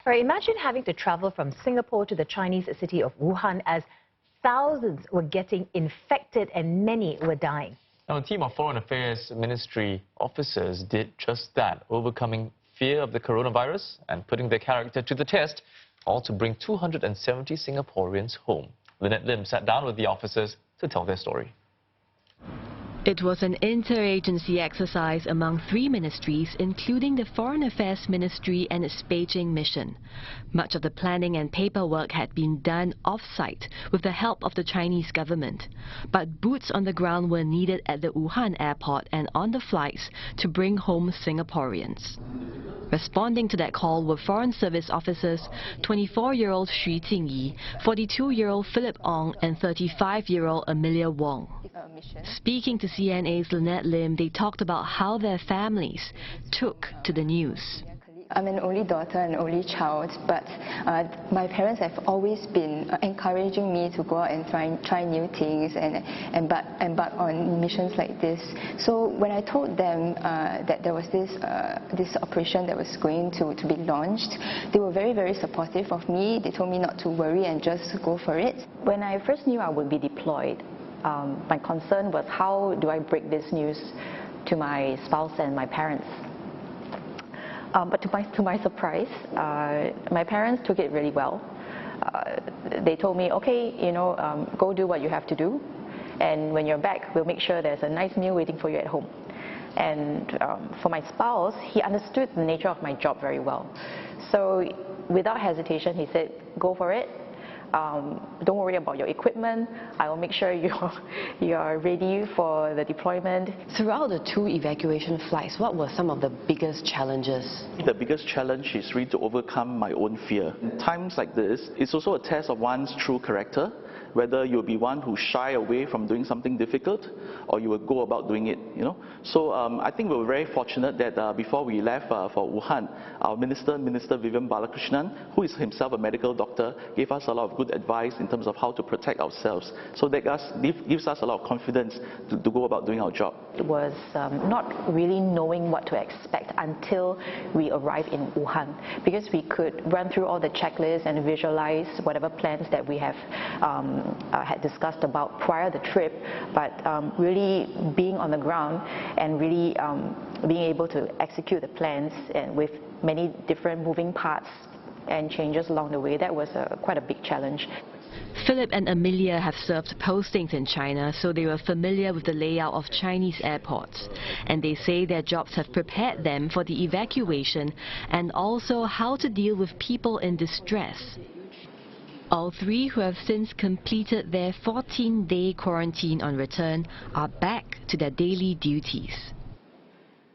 Right, imagine having to travel from Singapore to the Chinese city of Wuhan as thousands were getting infected and many were dying. Now, a team of Foreign Affairs Ministry officers did just that, overcoming fear of the coronavirus and putting their character to the test, all to bring 270 Singaporeans home. Lynette Lim sat down with the officers to tell their story. It was an interagency exercise among 3 ministries, including the Foreign Affairs Ministry and its Beijing mission. Much of the planning and paperwork had been done off-site with the help of the Chinese government. But boots on the ground were needed at the Wuhan airport and on the flights to bring home Singaporeans. Responding to that call were Foreign Service officers 24-year-old Xu Jingyi, 42-year-old Philip Ong and 35-year-old Amelia Wong. Speaking to CNA's Lynette Lim, they talked about how their families took to the news. I'm an only daughter and only child, but my parents have always been encouraging me to go out and try new things and embark on missions like this. So when I told them that there was this operation that was going to be launched, they were very, very supportive of me. They told me not to worry and just go for it. When I first knew I would be deployed, my concern was how do I break this news to my spouse and my parents. But to my surprise, my parents took it really well. They told me, okay, go do what you have to do, and when you're back, we'll make sure there's a nice meal waiting for you at home. And for my spouse, he understood the nature of my job very well. So without hesitation, he said, go for it. Don't worry about your equipment. I will make sure you are ready for the deployment. Throughout the 2 evacuation flights, what were some of the biggest challenges? The biggest challenge is really to overcome my own fear. In times like this, it's also a test of one's true character, whether you'll be one who shy away from doing something difficult or you will go about doing it, So I think we were very fortunate that before we left for Wuhan, our Minister Vivian Balakrishnan, who is himself a medical doctor, gave us a lot of good advice in terms of how to protect ourselves. So that gives us a lot of confidence to go about doing our job. It was not really knowing what to expect until we arrived in Wuhan, because we could run through all the checklists and visualize whatever plans that we have had discussed about prior to the trip, but really being on the ground and really being able to execute the plans and with many different moving parts and changes along the way, that was quite a big challenge. Philip and Amelia have served postings in China, so they were familiar with the layout of Chinese airports. And they say their jobs have prepared them for the evacuation and also how to deal with people in distress. All 3 who have since completed their 14-day quarantine on return are back to their daily duties.